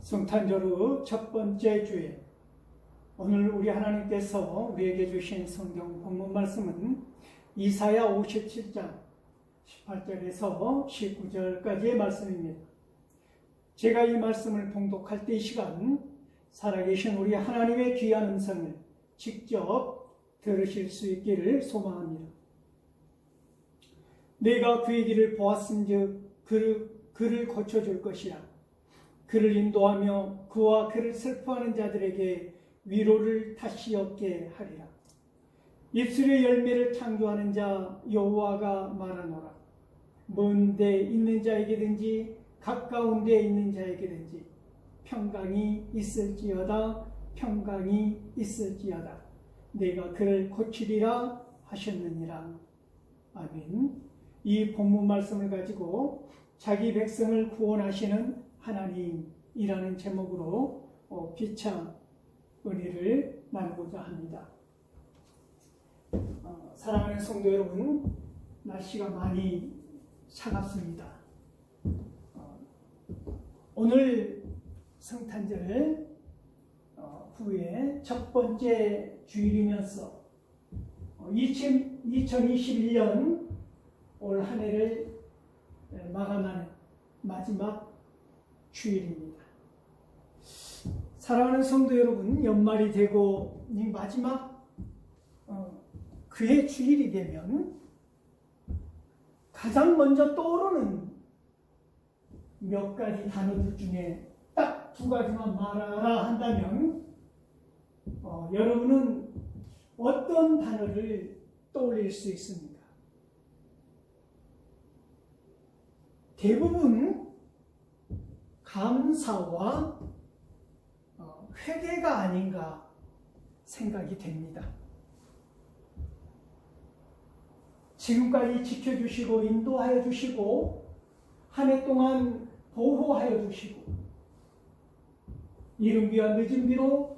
성탄절의 첫 번째 주일, 오늘 우리 하나님께서 우리에게 주신 성경 본문 말씀은 이사야 57장 18절에서 19절까지의 말씀입니다. 제가 이 말씀을 봉독할 때 이 시간 살아계신 우리 하나님의 귀한 음성을 직접 들으실 수 있기를 소망합니다. 내가 그의 길을 보았은즉 그를 고쳐줄 것이라. 그를 인도하며 그와 그를 슬퍼하는 자들에게 위로를 다시 얻게 하리라. 입술의 열매를 창조하는 자 여호와가 말하노라. 먼 데 있는 자에게든지 가까운 데 있는 자에게든지 평강이 있을지어다. 평강이 있을지어다. 내가 그를 고치리라 하셨느니라. 아멘. 이 본문 말씀을 가지고 자기 백성을 구원하시는 하나님이라는 제목으로 기차 은혜를 나누고자 합니다. 사랑하는 성도 여러분, 날씨가 많이 차갑습니다. 오늘 성탄절 후에 첫 번째 주일이면서 2021년 올 한 해를 마감하는 마지막 주일입니다. 사랑하는 성도 여러분, 연말이 되고 이 마지막 그의 주일이 되면 가장 먼저 떠오르는 몇 가지 단어들 중에 딱 두 가지만 말하라 한다면 여러분은 어떤 단어를 떠올릴 수 있습니까? 대부분 감사와 회개가 아닌가 생각이 됩니다. 지금까지 지켜주시고 인도하여 주시고 한 해 동안 보호하여 주시고 이른 비와 늦은 비로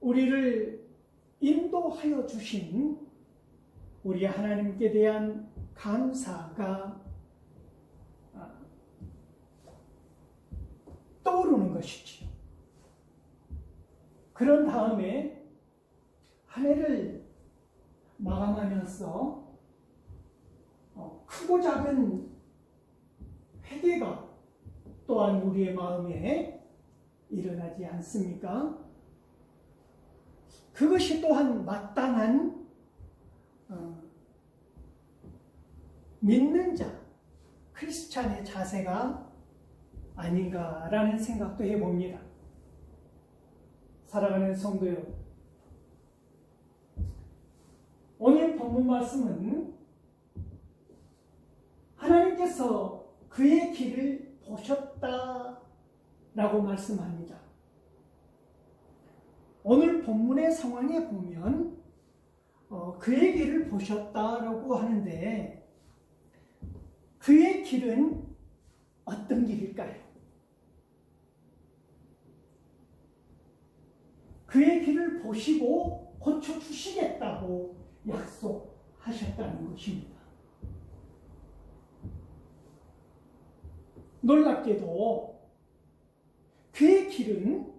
우리를 인도하여 주신 우리 하나님께 대한 감사가 떠오르는 것이지요. 그런 다음에 한 해를 마감하면서 크고 작은 회개가 또한 우리의 마음에 일어나지 않습니까? 그것이 또한 마땅한 믿는 자, 크리스찬의 자세가 아닌가라는 생각도 해봅니다. 사랑하는 성도 여러분, 오늘 본문 말씀은 하나님께서 그의 길을 보셨다라고 말씀합니다. 오늘 본문의 상황에 보면 그의 길을 보셨다라고 하는데 그의 길은 어떤 길일까요? 그의 길을 보시고 고쳐주시겠다고 약속하셨다는 것입니다. 놀랍게도 그의 길은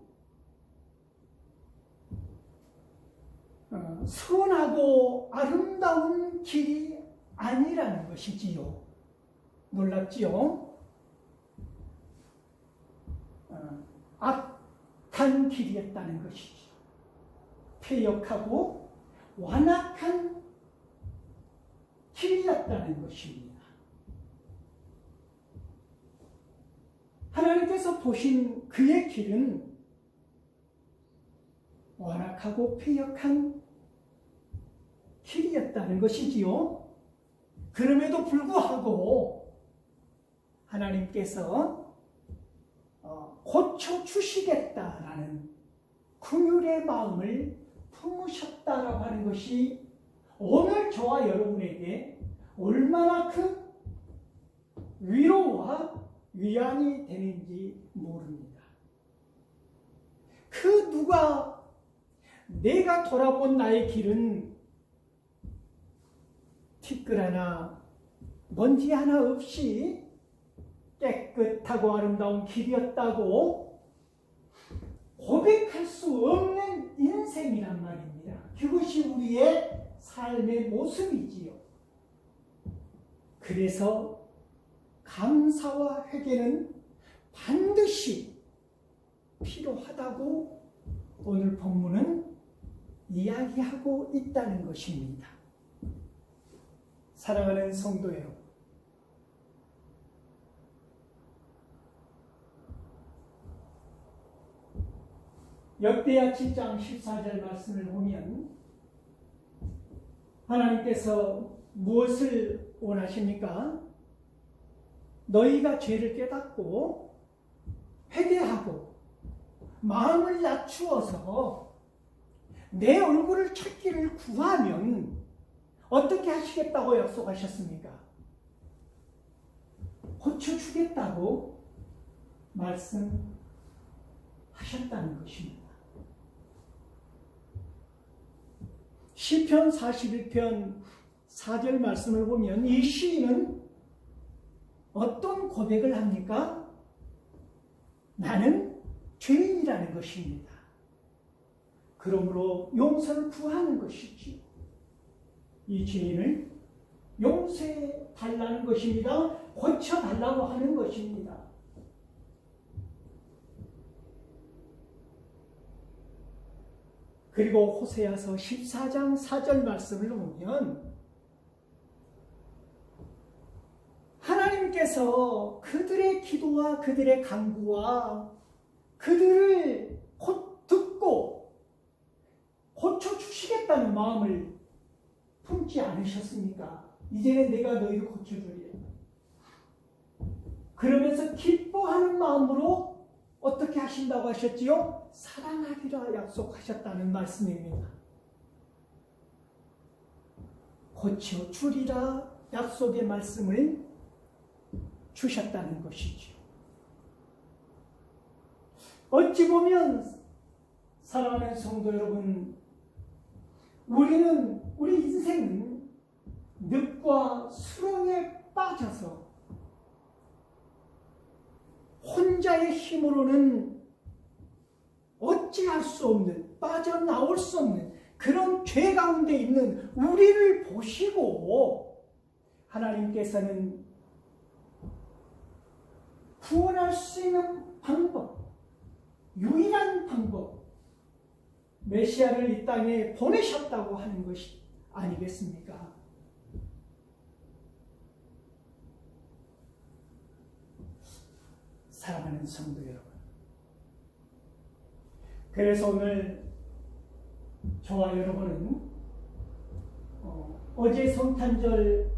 선하고 아름다운 길이 아니라는 것이지요. 놀랍지요? 악한 길이었다는 것이죠. 패역하고 완악한 길이었다는 것입니다. 하나님께서 보신 그의 길은 완악하고 패역한 길이었다는 것이지요. 그럼에도 불구하고 하나님께서 고쳐주시겠다라는 긍휼의 마음을 품으셨다라고 하는 것이 오늘 저와 여러분에게 얼마나 큰 위로와 위안이 되는지 모릅니다. 그 누가 내가 돌아본 나의 길은 티끌 하나 먼지 하나 없이 깨끗하고 아름다운 길이었다고 고백할 수 없는 인생이란 말입니다. 그것이 우리의 삶의 모습이지요. 그래서 감사와 회개는 반드시 필요하다고 오늘 본문은 이야기하고 있다는 것입니다. 사랑하는 성도 여러분, 역대하 7장 14절 말씀을 보면 하나님께서 무엇을 원하십니까? 너희가 죄를 깨닫고 회개하고 마음을 낮추어서 내 얼굴을 찾기를 구하면 어떻게 하시겠다고 약속하셨습니까? 고쳐주겠다고 말씀하셨다는 것입니다. 시편 41편 4절 말씀을 보면 이 시인은 어떤 고백을 합니까? 나는 죄인이라는 것입니다. 그러므로 용서를 구하는 것이지. 이 죄인을 용서해 달라는 것입니다. 고쳐 달라고 하는 것입니다. 그리고 호세아서 14장 4절 말씀을 보면 하나님께서 그들의 기도와 그들의 간구와 그들을 듣고 고쳐주시겠다는 마음을 품지 않으셨습니까? 이제는 내가 너희를 고쳐주리라. 그러면서 기뻐하는 마음으로 어떻게 하신다고 하셨지요? 사랑하리라 약속하셨다는 말씀입니다. 고쳐주리라 약속의 말씀을 주셨다는 것이죠. 어찌 보면 사랑하는 성도 여러분, 우리 인생은 늪과 수렁에 빠져서 혼자의 힘으로는 어찌할 수 없는, 빠져나올 수 없는 그런 죄 가운데 있는 우리를 보시고 하나님께서는 구원할 수 있는 방법, 유일한 방법, 메시아를 이 땅에 보내셨다고 하는 것이 아니겠습니까? 사랑하는 성도 여러분, 그래서 오늘 저와 여러분은 어제 성탄절인데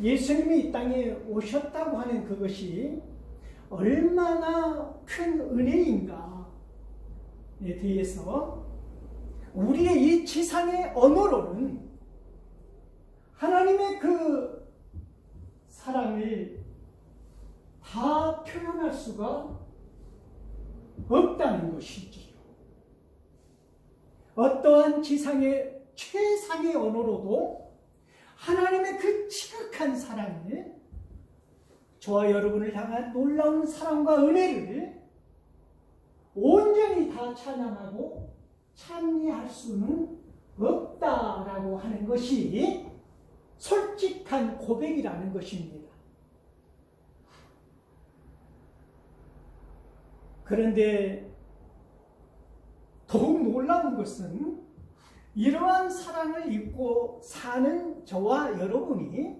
예수님이 이 땅에 오셨다고 하는 그것이 얼마나 큰 은혜인가에 대해서 우리의 이 지상의 언어로는 하나님의 그 사랑을 다 표현할 수가 없다는 것이지요. 어떠한 지상의 최상의 언어로도 하나님의 그 지극한 사랑을, 저와 여러분을 향한 놀라운 사랑과 은혜를 온전히 다 찬양하고 찬미할 수는 없다라고 하는 것이 솔직한 고백이라는 것입니다. 그런데 더욱 놀라운 것은 이러한 사랑을 입고 사는 저와 여러분이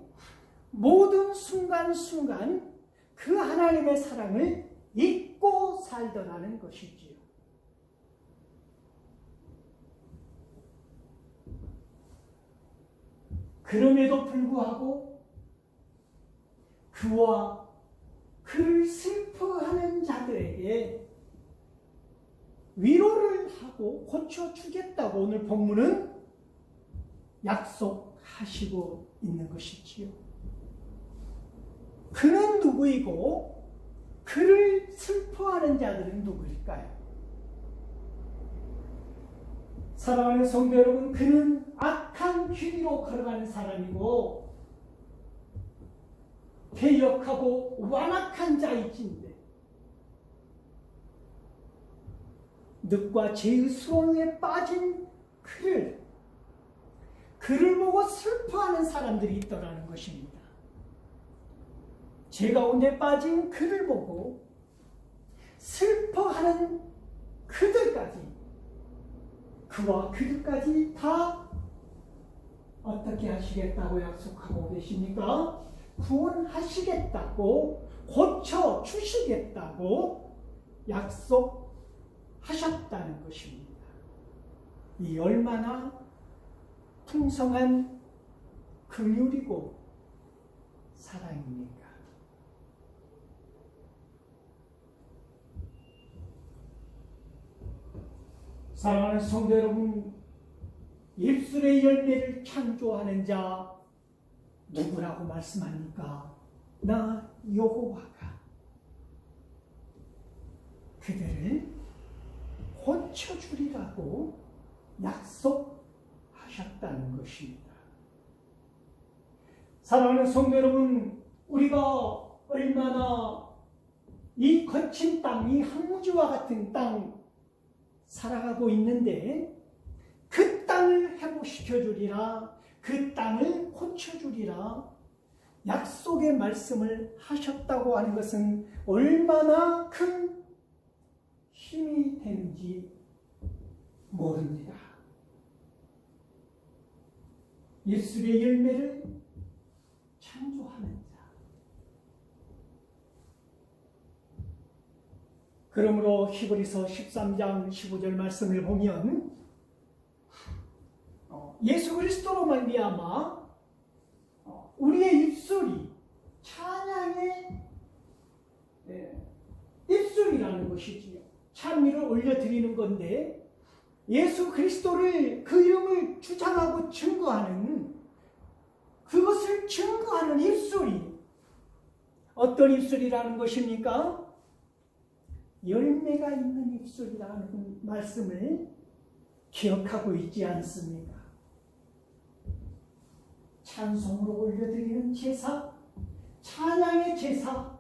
모든 순간순간 그 하나님의 사랑을 잊고 살더라는 것이지요. 그럼에도 불구하고 그와 그를 슬퍼하는 자들에게 위로를 하고 고쳐주겠다고 오늘 본문은 약속하시고 있는 것이지요. 그는 누구이고 그를 슬퍼하는 자들은 누구일까요? 사랑하는 성도 여러분, 그는 악한 길 위로 걸어가는 사람이고 배역하고 완악한 자이진데 늑과 죄의 수렁에 빠진 그를 보고 슬퍼하는 사람들이 있더라는 것입니다. 죄 가운데 빠진 그를 보고 슬퍼하는 그와 그들까지 다 어떻게 하시겠다고 약속하고 계십니까? 구원하시겠다고, 고쳐주시겠다고 약속하셨다는 것입니다. 이 얼마나 풍성한 긍휼이고 사랑입니까? 사랑하는 성도 여러분, 입술의 열매를 창조하는 자 누구라고 말씀합니까? 나 여호와가 그들을 고쳐주리라고 약속하셨다는 것입니다. 사랑하는 성도 여러분, 우리가 얼마나 이 거친 땅, 이 항무지와 같은 땅 살아가고 있는데 그 땅을 회복시켜주리라, 그 땅을 고쳐주리라 약속의 말씀을 하셨다고 하는 것은 얼마나 큰 힘이 되는지 모릅니다. 입술의 열매를 창조하는 자. 그러므로 히브리서 13장 15절 말씀을 보면 예수 그리스도로 말미암아 우리의 입술이 찬양의 입술이라는 것이지요. 찬미를 올려드리는 건데 예수 그리스도를 그 이름을 주장하고 증거하는 그것을 증거하는 입술이 어떤 입술이라는 것입니까? 열매가 있는 입술이라는 말씀을 기억하고 있지 않습니까? 찬송으로 올려드리는 제사, 찬양의 제사,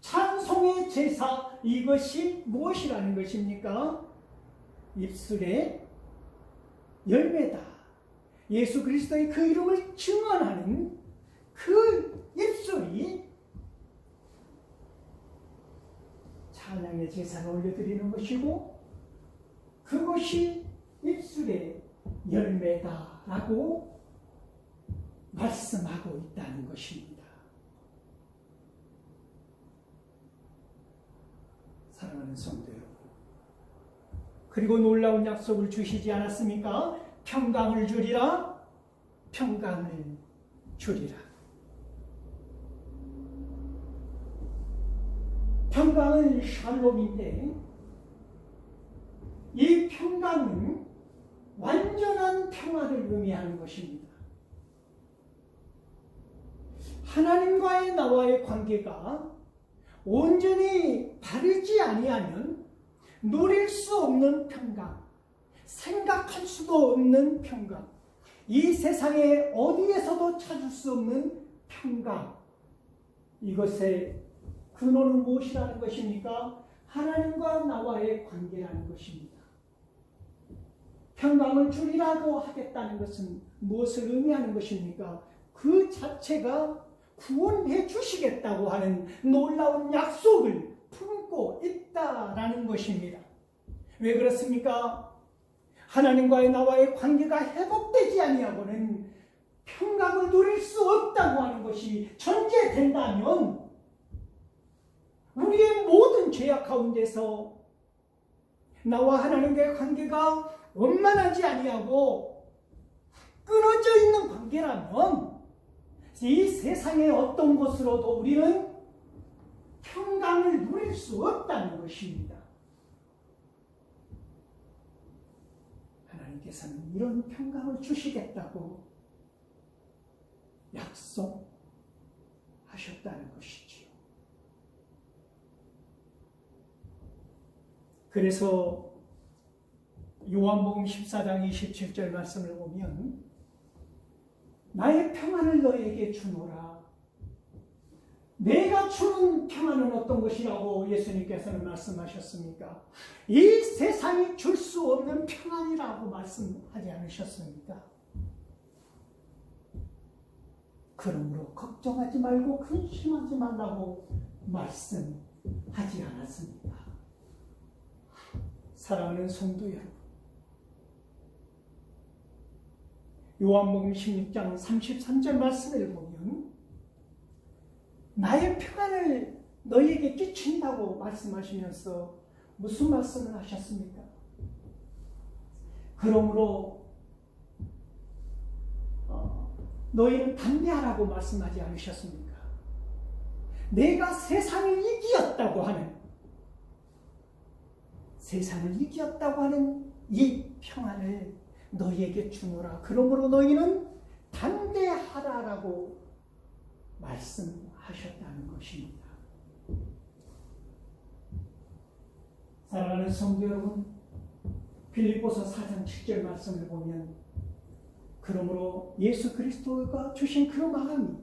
찬송의 제사, 이것이 무엇이라는 것입니까? 입술의 열매다. 예수 그리스도의 그 이름을 증언하는 그 입술이 찬양의 제사를 올려드리는 것이고 그것이 입술의 열매다라고 말씀하고 있다는 것입니다. 사랑하는 성도 여러분, 그리고 놀라운 약속을 주시지 않았습니까? 평강을 주리라, 평강을 주리라. 평강은 샬롬인데 이 평강은 완전한 평화를 의미하는 것입니다. 하나님과의 나와의 관계가 온전히 바르지 아니하면 누릴 수 없는 평강, 생각할 수도 없는 평강, 이 세상에 어디에서도 찾을 수 없는 평강, 이것의 근원은 무엇이라는 것입니까? 하나님과 나와의 관계라는 것입니다. 평강을 주리라고 하겠다는 것은 무엇을 의미하는 것입니까? 그 자체가 구원해 주시겠다고 하는 놀라운 약속을 품고 있다라는 것입니다. 왜 그렇습니까? 하나님과의 나와의 관계가 회복되지 아니하고는 평강을 누릴 수 없다고 하는 것이 전제된다면 우리의 모든 죄악 가운데서 나와 하나님과의 관계가 원만하지 아니하고 끊어져 있는 관계라면 이 세상의 어떤 곳으로도 우리는 평강을 누릴 수 없다는 것입니다. 하나님께서는 이런 평강을 주시겠다고 약속하셨다는 것이지요. 그래서 요한복음 14장 27절 말씀을 보면 나의 평안을 너에게 주노라. 내가 주는 평안은 어떤 것이라고 예수님께서는 말씀하셨습니까? 이 세상이 줄 수 없는 평안이라고 말씀하지 않으셨습니까? 그러므로 걱정하지 말고 근심하지 말라고 말씀하지 않았습니까? 사랑하는 성도 여러분, 요한복음 16장 33절 말씀을 보면 나의 평안을 너희에게 끼친다고 말씀하시면서 무슨 말씀을 하셨습니까? 그러므로 너희는 담대하라고 말씀하지 않으셨습니까? 내가 세상을 이기었다고 하는 이 평안을 너희에게 주노라. 그러므로 너희는 담대하라라고 말씀하셨다는 것입니다. 사랑하는 성도 여러분, 빌립보서 4장 7절 말씀을 보면 그러므로 예수 그리스도가 주신 그 마음이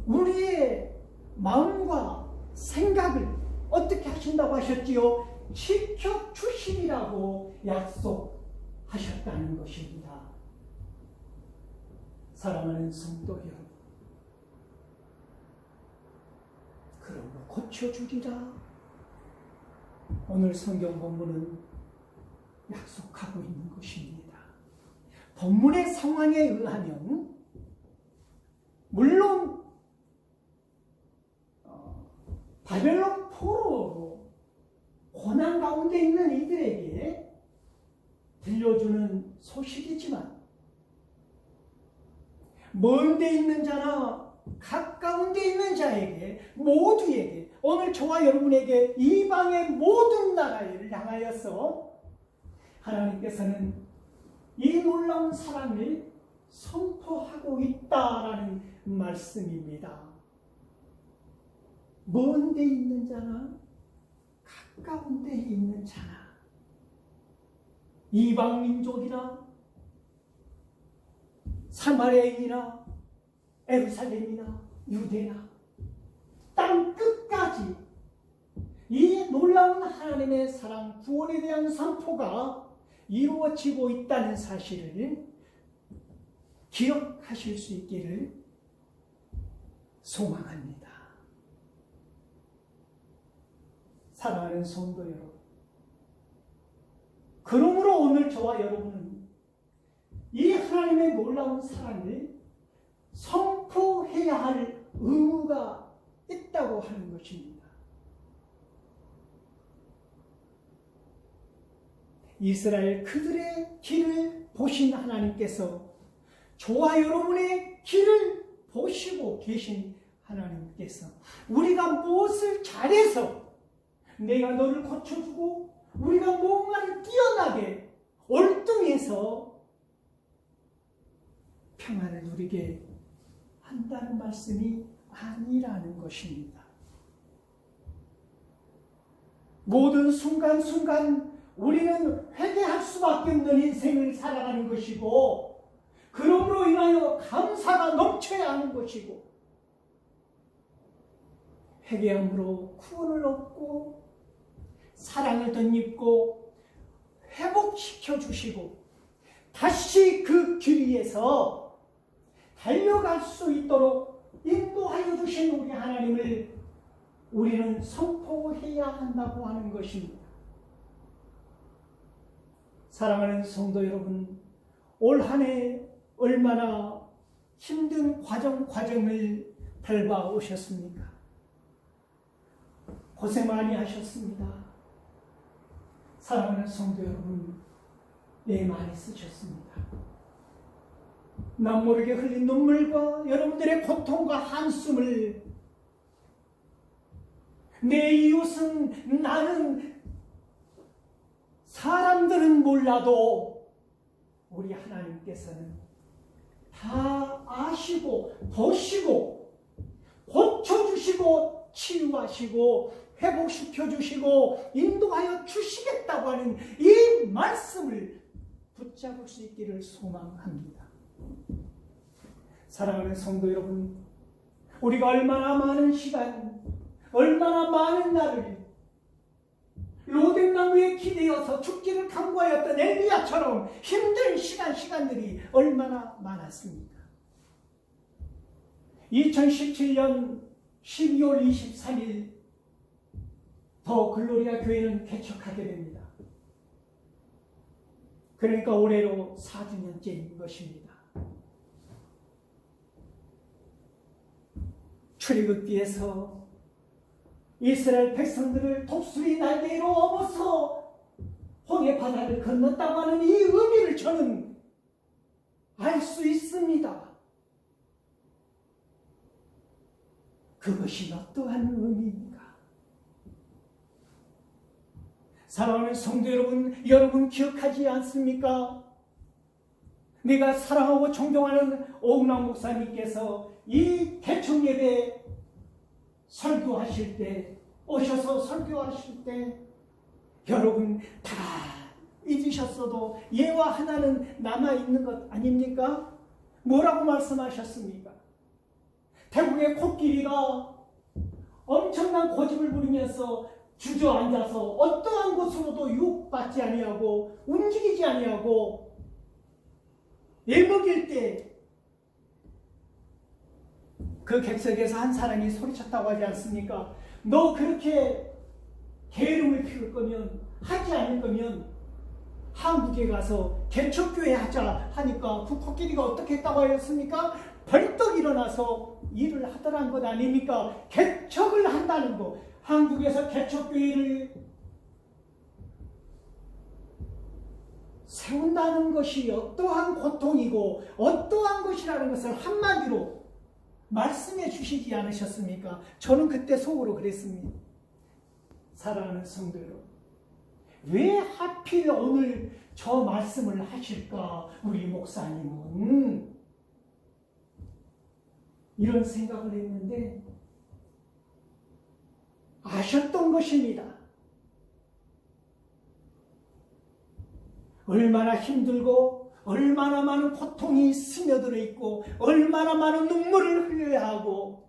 우리의 마음과 생각을 어떻게 하신다고 하셨지요? 지켜주시리라고 약속하셨다는 것입니다. 사랑하는 성도 여러분, 그러므로 고쳐주리라. 오늘 성경 본문은 약속하고 있는 것입니다. 본문의 상황에 의하면 물론 바벨론 포로로 고난 가운데 있는 이들에게 들려주는 소식이지만 먼 데 있는 자나 가까운 데 있는 자에게 모두에게 오늘 저와 여러분에게 이방의 모든 나라를 향하여서 하나님께서는 이 놀라운 사랑을 선포하고 있다라는 말씀입니다. 먼 데 있는 자나 가까운 데 있는 자나 이방 민족이나 사마리아인이나 예루살렘이나 유대나 땅 끝까지 이 놀라운 하나님의 사랑 구원에 대한 선포가 이루어지고 있다는 사실을 기억하실 수 있기를 소망합니다. 사랑하는 성도 여러분, 그러므로 오늘 저와 여러분은 이 하나님의 놀라운 사랑을 선포해야 할 의무가 있다고 하는 것입니다. 이스라엘 그들의 길을 보신 하나님께서 저와 여러분의 길을 보시고 계신 하나님께서 우리가 무엇을 잘해서 내가 너를 고쳐주고 우리가 뭔가를 뛰어나게 월등해서 평안을 누리게 한다는 말씀이 아니라는 것입니다. 모든 순간순간 우리는 회개할 수밖에 없는 인생을 살아가는 것이고 그러므로 인하여 감사가 넘쳐야 하는 것이고 회개함으로 구원을 얻고 사랑을 덧입고 회복시켜 주시고 다시 그 길 위에서 달려갈 수 있도록 인도하여 주신 우리 하나님을 우리는 선포해야 한다고 하는 것입니다. 사랑하는 성도 여러분, 올 한 해 얼마나 힘든 과정을 밟아 오셨습니까? 고생 많이 하셨습니다. 사랑하는 성도 여러분, 애 많이 쓰셨습니다. 남 모르게 흘린 눈물과 여러분들의 고통과 한숨을 내 이웃은 나는 사람들은 몰라도 우리 하나님께서는 다 아시고 보시고 고쳐주시고 치유하시고 회복시켜 주시고 인도하여 주시겠다고 하는 이 말씀을 붙잡을 수 있기를 소망합니다. 사랑하는 성도 여러분, 우리가 얼마나 많은 시간, 얼마나 많은 날을 로뎀나무에 기대어서 죽기를 강구하였던 엘리야처럼 힘든 시간들이 얼마나 많았습니까? 2017년 12월 23일 더 글로리아 교회는 개척하게 됩니다. 그러니까 올해로 4주년째인 것입니다. 출애굽기에서 이스라엘 백성들을 독수리 날개로 업어서 홍해 바다를 건넜다고 하는 이 의미를 저는 알 수 있습니다. 그것이 어떠한 의미입니까? 사랑하는 성도 여러분 기억하지 않습니까? 내가 사랑하고 존경하는 오은환 목사님께서 이 개척 예배 설교하실 때, 오셔서 설교하실 때 여러분 다 잊으셨어도 예와 하나는 남아있는 것 아닙니까? 뭐라고 말씀하셨습니까? 태국의 코끼리가 엄청난 고집을 부리면서 주저앉아서 어떠한 곳으로도 유혹받지 아니하고 움직이지 아니하고 애먹일 때 그 객석에서 한 사람이 소리쳤다고 하지 않습니까? 너 그렇게 게으름을 피울 거면, 하지 않을 거면 한국에 가서 개척교회 하자 하니까 그 코끼리가 어떻게 했다고 하였습니까? 벌떡 일어나서 일을 하더란 것 아닙니까? 개척을 한다는 거, 한국에서 개척교회를 세운다는 것이 어떠한 고통이고 어떠한 것이라는 것을 한마디로 말씀해 주시지 않으셨습니까? 저는 그때 속으로 그랬습니다. 사랑하는 성도 여러분, 왜 하필 오늘 저 말씀을 하실까? 우리 목사님은 이런 생각을 했는데 아셨던 것입니다. 얼마나 힘들고 얼마나 많은 고통이 스며들어 있고 얼마나 많은 눈물을 흘려야 하고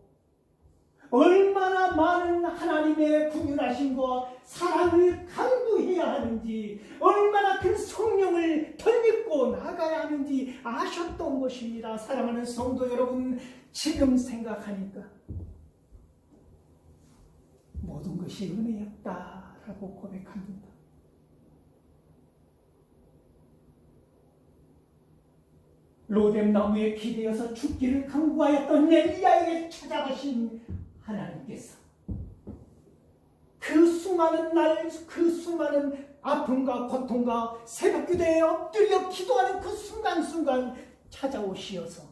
얼마나 많은 하나님의 긍휼하심과 사랑을 강구해야 하는지 얼마나 큰 성령을 덧입고 나가야 하는지 아셨던 것입니다. 사랑하는 성도 여러분, 지금 생각하니까 모든 것이 은혜였다라고 고백합니다. 로뎀나무에 기대어서 죽기를 강구하였던 엘리야에게 찾아가신 하나님께서 그 수많은 날, 그 수많은 아픔과 고통과 새벽기도에 엎드려 기도하는 그 순간순간 찾아오시어서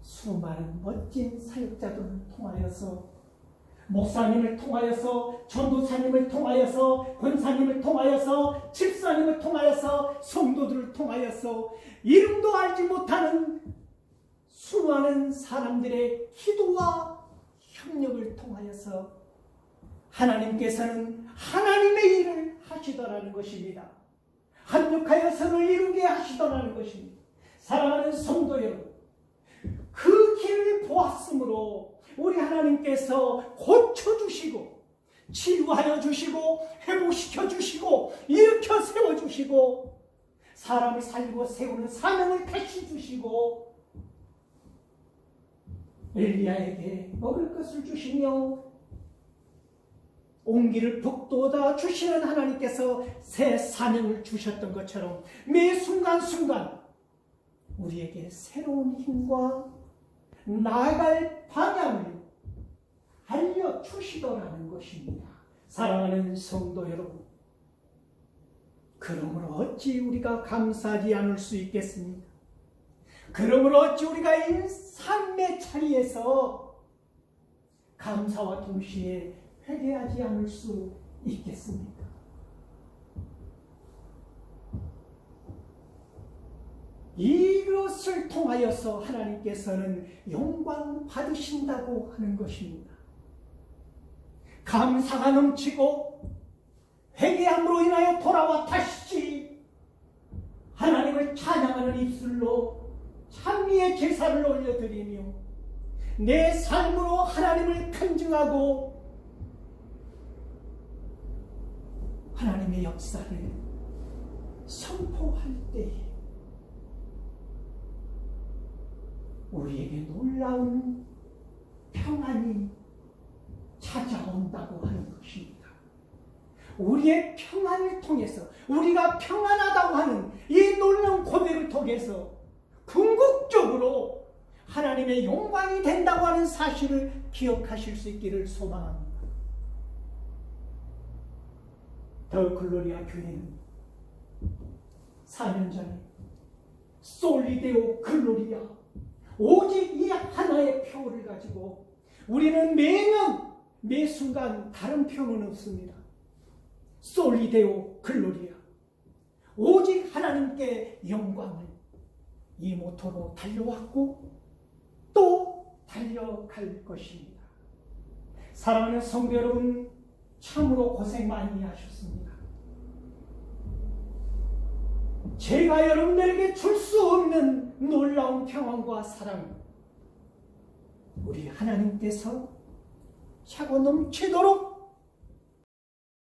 수많은 멋진 사역자들을 통하여서 목사님을 통하여서 전도사님을 통하여서 권사님을 통하여서 집사님을 통하여서 성도들을 통하여서 이름도 알지 못하는 수많은 사람들의 기도와 협력을 통하여서 하나님께서는 하나님의 일을 하시더라는 것입니다. 합력하여 선을 이루게 하시더라는 것입니다. 사랑하는 성도 여러분, 그 길을 보았으므로 우리 하나님께서 고쳐주시고 치유하여 주시고 회복시켜 주시고 일으켜 세워주시고 사람을 살리고 세우는 사명을 다시 주시고 엘리야에게 먹을 것을 주시며 온기를 북돋아 주시는 하나님께서 새 사명을 주셨던 것처럼 매 순간순간 우리에게 새로운 힘과 나아갈 방향을 알려주시더라는 것입니다. 사랑하는 성도 여러분, 그러므로 어찌 우리가 감사하지 않을 수 있겠습니까? 그러므로 어찌 우리가 이 삶의 자리에서 감사와 동시에 회개하지 않을 수 있겠습니까? 이것을 통하여서 하나님께서는 영광 받으신다고 하는 것입니다. 감사가 넘치고 회개함으로 인하여 돌아와 다시 하나님을 찬양하는 입술로 찬미의 제사를 올려드리며 내 삶으로 하나님을 간증하고 하나님의 역사를 선포할 때에 우리에게 놀라운 평안이 찾아온다고 하는 것입니다. 우리의 평안을 통해서 우리가 평안하다고 하는 이 놀라운 고백을 통해서 궁극적으로 하나님의 영광이 된다고 하는 사실을 기억하실 수 있기를 소망합니다. 더 글로리아 교회는 4년 전에 솔리데오 글로리아 오직 이 하나의 표를 가지고 우리는 매년 매 순간 다른 표는 없습니다. 솔리데오 글로리아 오직 하나님께 영광을 이 모토로 달려왔고 또 달려갈 것입니다. 사랑하는 성도 여러분, 참으로 고생 많이 하셨습니다. 제가 여러분들에게 줄 수 없는 놀라운 평안과 사랑, 우리 하나님께서 차고 넘치도록